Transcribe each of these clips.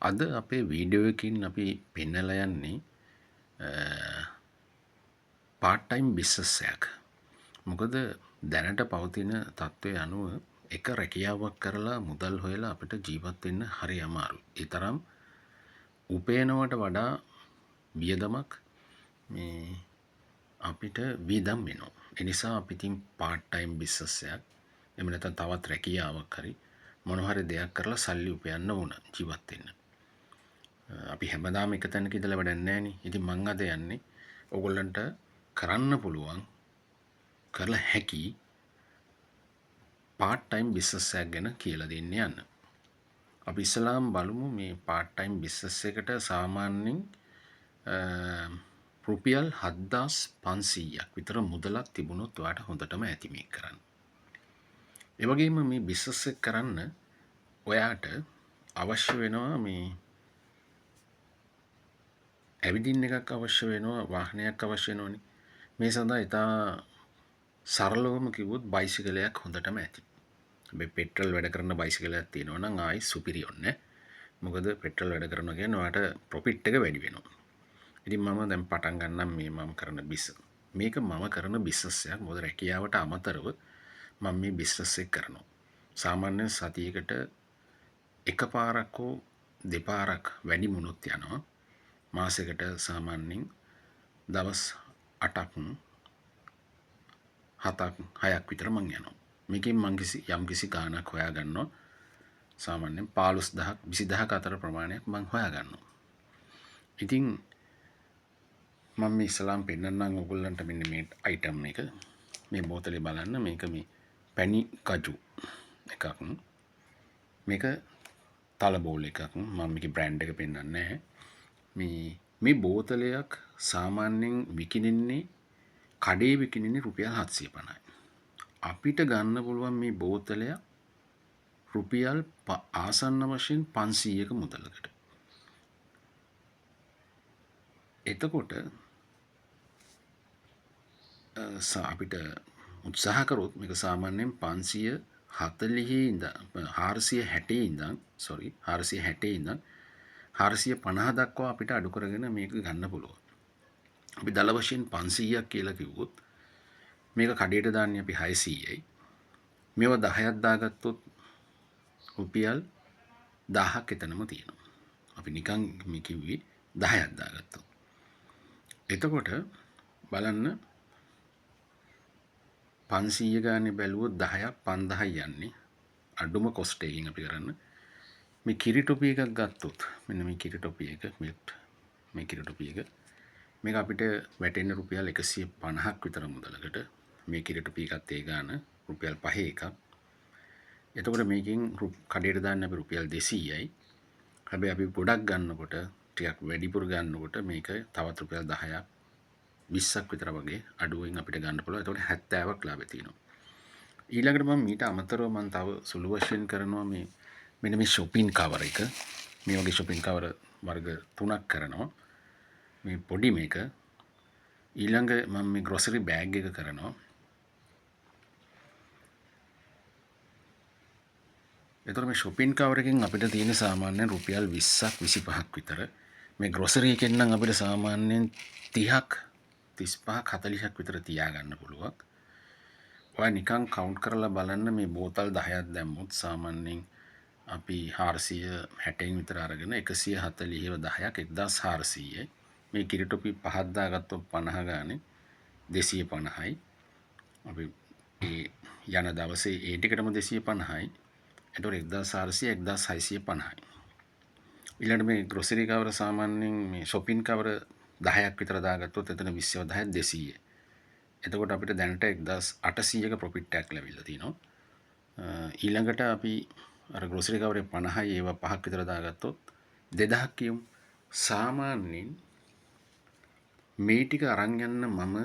අද අපේ වීඩියෝ එකකින් අපි පෙන්නලා යන්නේ පාර්ට් ටයිම් බිස්නස් එකක්. මොකද දැනට පවතින තත්ත්වය අනුව එක රැකියාවක් කරලා මුදල් හොයලා අපිට ජීවත් වෙන්න හරි අමාරුයි. ඒ තරම් උපයනවට වඩා වියදමක් මේ අපිට වියදම් වෙනවා. ඒ නිසා අපි ඉතින් පාර්ට් ටයිම් බිස්නස් එකක් එහෙම නැත්නම් තවත් රැකියාවක් හරි මොන හරි දෙයක් කරලා සල්ලි උපයන්න ඕන ජීවත් වෙන්න. අපි හැමදාම එක තැනක ඉඳලා වැඩක් නැහැනේ. ඉතින් මං අද යන්නේ ඕගොල්ලන්ට කරන්න පුළුවන් කරලා හැකි පාර්ට් ටයිම් බිස්නස් එකක් ගැන කියලා දෙන්න යන්න. අපි ඉස්සලාම් බලමු මේ පාර්ට් ටයිම් බිස්නස් එකට සාමාන්‍යයෙන් රුපියල් 7500ක් විතර මුදලක් තිබුණොත් ඔයාට හොඳටම ඇති මේක කරන්න. ඒ වගේම මේ බිස්නස් එක කරන්න ඔයාට අවශ්‍ය වෙනවා මේ ඇවිදින්න එකක් අවශ්‍ය වෙනවා, වාහනයක් අවශ්‍ය වෙනවනේ. මේ සඳහා ඉතා සරලවම කිව්වොත් බයිසිකලයක් හොඳටම ඇති. හැබැයි පෙට්‍රල් වැඩ කරන බයිසිකලයක් තියෙනවා නම් ආයි සුපිරි ඔන්නේ. මොකද පෙට්‍රල් වැඩ කරනවා කියන්නේ ඔයාට ප්‍රොෆිට් එක වැඩි වෙනවා. ඉතින් මම දැන් පටන් ගන්නම් මේ මම කරන බිස්නස්. මේක මම කරන බිස්නස් එකක්. මොකද රැකියාවට අමතරව මම මේ බිස්නස් එක කරනවා. සාමාන්‍යයෙන් සතියකට එකපාරක් හෝ දෙපාරක් වැඩි මුණුත් යනවා. මාසෙකට සාමාන්‍යයෙන් දවස් 8ක් 7ක් 6ක් විතර මං යනවා. මේකෙන් මං යම්කිසි ගාණක් හොයා ගන්නවා. සාමාන්‍යයෙන් 15000ක් 20000ක අතර ප්‍රමාණයක් මං හොයා ගන්නවා. ඉතින් මම මේ ඉස්සලාම් පෙන්නන්නම් ඔයගොල්ලන්ට මෙන්න මේ අයිටම් එක. මේ බෝතලේ බලන්න මේක මේ පැණි කජු එකක්. මේක තලබෝල් එකක්. මම මේකේ බ්‍රෑන්ඩ් එක පෙන්නන්නේ නැහැ. මේ බෝතලයක් සාමාන්‍යයෙන් විකිණෙන්නේ කඩේ විකිණෙන්නේ රුපියල් 750යි. අපිට ගන්න පුළුවන් මේ බෝතලයක් රුපියල් ආසන්න වශයෙන් 500ක මුදලකට. එතකොට අපිට උත්සාහ කරොත් මේක සාමාන්‍යයෙන් 540 ඉඳන් 460 ඉඳන් 460 ඉඳන් 450 දක්වා අපිට අඩු කරගෙන මේක ගන්න පුළුවන්. අපි දල වශයෙන් 500ක් කියලා කිව්වොත් මේක කඩේට දාන්නේ අපි 600යි. මේවා 10ක් දාගත්තොත් රුපියල් 1000ක් එතනම තියෙනවා. අපි නිකන් මේ කිව්වේ 10ක් දාගත්තොත්. එතකොට බලන්න 500 ගානේ බැලුවොත් 10ක් 5000යි යන්නේ. අඩුම කොස්ට් එකකින් අපි කරන්න. මේ කිරි ටොපි එකක් ගත්තොත් මෙන්න මේ කිරි ටොපි එක මේ කිරි ටොපි එක මේක අපිට වැටෙන්න රුපියල් 150ක් විතර මුදලකට. මේ කිරි ටොපි එකත් ඒ ගාන රුපියල් 5 එකක්. එතකොට මේකෙන් කඩේට දාන්න අපි රුපියල් 200යි. හැබැයි අපි ගොඩක් ගන්නකොට ටිකක් වැඩිපුර ගන්නකොට මේක තවත් රුපියල් 10ක් 20ක් විතර වගේ අඩුවෙන් අපිට ගන්න පුළුවන්. එතකොට 70ක් ලාභය තියෙනවා. ඊළඟට මම මීට අමතරව මම තව සුළු වශයෙන් කරනවා මේ මෙන්න මේ shopping cover එක. මේ වගේ shopping cover වර්ග 3ක් කරනවා. මේ පොඩි මේක. ඊළඟ මම මේ grocery bag එක කරනවා. එතකොට මේ shopping cover එකෙන් අපිට තියෙන සාමාන්‍යයෙන් රුපියල් 20ක් 25ක් විතර. මේ grocery එකෙන් නම් අපිට සාමාන්‍යයෙන් 30ක් 35ක් 40ක් විතර තියාගන්න පුළුවන්. ඔයා නිකන් කවුන්ට් කරලා බලන්න මේ බෝතල් 10ක් දැම්මොත් සාමාන්‍යයෙන් අපි 460න් විතර අරගෙන 140ව 10ක් 1400යි. මේ කිරි ටොපි 5ක් දාගත්තොත් 50 ගානේ 250යි. අපි ඒ යන දවසේ ඒ ටිකටම 250යි. එතකොට 1400 1650යි. ඊළඟට මේ grocery cover සාමාන්‍යයෙන් මේ shopping cover 10ක් විතර දාගත්තොත් එතන 20ව 10ක් 200යි. එතකොට අපිට දැනට 1800ක ප්‍රොෆිට් එකක් ලැබිලා තිනවා. ඊළඟට අපි අර grocery cover 50යි ඒවා 5ක් විතර දාගත්තොත් 2000ක් කියමු. සාමාන්‍යයෙන් මේ ටික අරන් යන්න මම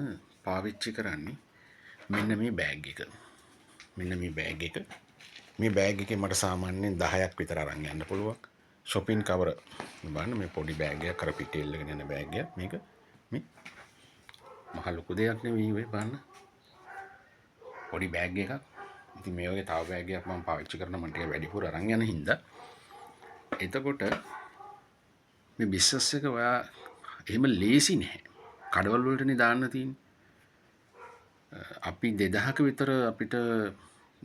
පාවිච්චි කරන්නේ මෙන්න මේ බෑග් එක. මෙන්න මේ බෑග් එක. මේ බෑග් එකේ මට සාමාන්‍යයෙන් 10ක් විතර අරන් යන්න පුළුවන්. shopping cover බලන්න මේ පොඩි බෑග් එකක් අර පිටේ එල්ලගෙන යන බෑග් එකක්. මේක මේ මහ ලොකු දෙයක් නෙවෙයි වෙයි බලන්න. පොඩි බෑග් එකක්. ඉතින් මේ වගේ තව බෑග් එකක් මම පාවිච්චි කරන මම ටික වැඩිපුර අරන් යන හින්දා එතකොට මේ බිස්නස් එක ඔයා එහෙම ලේසි නැහැ. කඩවල් වලටනේ දාන්න තියෙන්නේ. අපි 2000ක විතර අපිට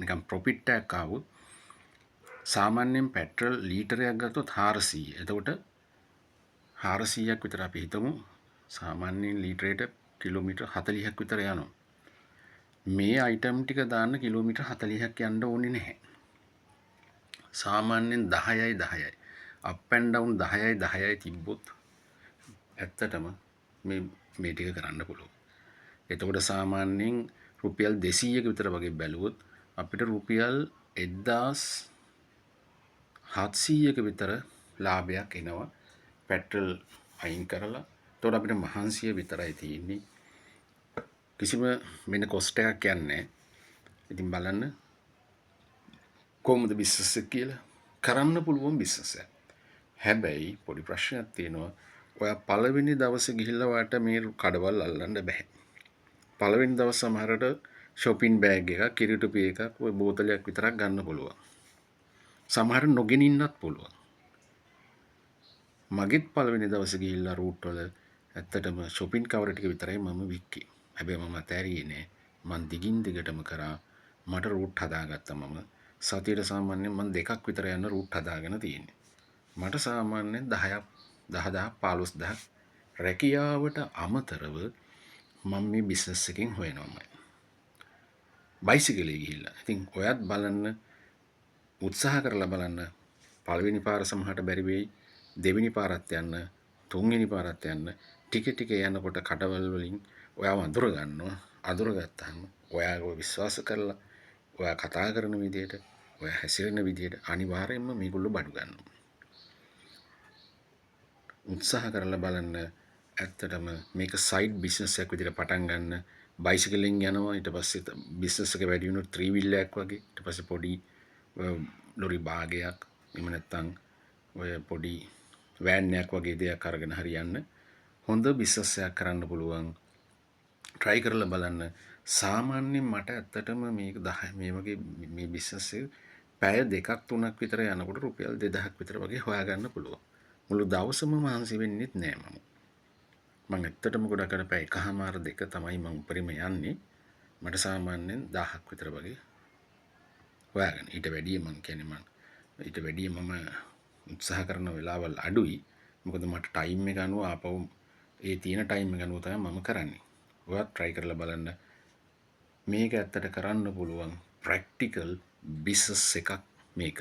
නිකන් ප්‍රොෆිට් එකක් ආවොත් සාමාන්‍යයෙන් පෙට්‍රල් ලීටරයක් ගත්තොත් 400. එතකොට 400ක් විතර අපි හිතමු සාමාන්‍යයෙන් ලීටරයට කිලෝමීටර් 40ක් විතර යනවා. මේ අයිටම් ටික දාන්න කිලෝමීටර් 40ක් යන්න ඕනේ නැහැ. සාමාන්‍යයෙන් 10යි 10යි. අප් ඇන්ඩ් ඩවුන් 10යි 10යි තිබ්බොත් ඇත්තටම මේ ටික කරන්න පුළුවන්. එතකොට සාමාන්‍යයෙන් රුපියල් 200ක විතර වගේ බැලුවොත් අපිට රුපියල් 1700ක විතර ලාභයක් එනවා පෙට්‍රල් අයින් කරලා. එතකොට අපිට මහන්සිය විතරයි තියෙන්නේ. කිසිම වෙන කොස්ට් එකක් යන්නේ නැහැ. ඉතින් බලන්න කොහොමද බිස්නස් එක කියලා. කරන්න පුළුවන් බිස්නස් එකක්. හැබැයි පොඩි ප්‍රශ්නයක් තියෙනවා. ඔයා පළවෙනි දවසේ ගිහිල්ලා ඔයාට මේ කඩවල් අල්ලන්න බෑ. පළවෙනි දවස් සමහරට shopping bag එකක්, කිරිටුපි එකක්, ඔය බෝතලයක් විතරක් ගන්න පුළුවන්. සමහර නොගෙන ඉන්නත් පුළුවන්. මගෙත් පළවෙනි දවසේ ගිහිල්ලා රූට් වල ඇත්තටම shopping cover ටික විතරයි මම වික්කේ. හැබැයි මම අතෑරියේ නෑ. මං දිගින් දිගටම කරා. මට රූට් හදාගත්තා මම. සතියට සාමාන්‍යයෙන් මං 2ක් විතර යන රූට් හදාගෙන තියෙන්නේ. මට සාමාන්‍යයෙන් 10ක් 10000 15000 රැකියාවට අමතරව මම මේ බිස්නස් එකෙන් හොයනවාමයි. බයිසිකලේ ගිහිල්ලා. ඉතින් ඔයත් බලන්න උත්සාහ කරලා බලන්න. පළවෙනි පාර සමහරට බැරි වෙයි. දෙවෙනි පාරත් යන්න, තුන්වෙනි පාරත් යන්න. ටික ටික යනකොට කඩවල් වලින් ඔයාව අඳුර ගන්නවා. අඳුර ගත්තාම ඔයාව විශ්වාස කරලා ඔයා කතා කරන විදියට, ඔයා හැසිරෙන විදියට අනිවාර්යයෙන්ම මේගොල්ලෝ බඩු ගන්නවා. උත්සාහ කරලා බලන්න. ඇත්තටම මේක සයිඩ් බිස්නස් එකක් විදිහට පටන් ගන්න. බයිසිකලෙන් යනවා, ඊට පස්සේ බිස්නස් එක වැඩි වුණොත් 3 wheel එකක් වගේ, ඊට පස්සේ පොඩි ලොරි භාගයක්, එහෙම නැත්නම් ඔය පොඩි වෑන් එකක් වගේ දෙයක් අරගෙන හරියන්න හොඳ බිස්නස් එකක් කරන්න පුළුවන්. try කරලා බලන්න. සාමාන්‍යයෙන් මට ඇත්තටම මේක 10 මේ වගේ මේ බිස්නස් එක පැය 2ක් 3ක් විතර යනකොට රුපියල් 2000ක් විතර වගේ හොයාගන්න පුළුවන්. මුළු දවසම මහන්සි වෙන්නෙත් නෑ මම. මම ඇත්තටම ගොඩක් අර පැය එකහමාර දෙක තමයි මම උපරිම යන්නේ. මට සාමාන්‍යයෙන් 1000ක් විතර වගේ හොයාගන්න. ඊට වැඩිය මම කියන්නේ ඊට වැඩිය මම උත්සාහ කරන වෙලාවල් අඩුයි. මොකද මට ටයිම් එක අනුව ආපහු ඒ තියෙන ටයිම් එක අනුව තමයි මම කරන්නේ. ඔයත් try කරලා බලන්න. මේක ඇත්තට කරන්න පුළුවන් ප්‍රැක්ටිකල් බිස්නස් එකක් මේක.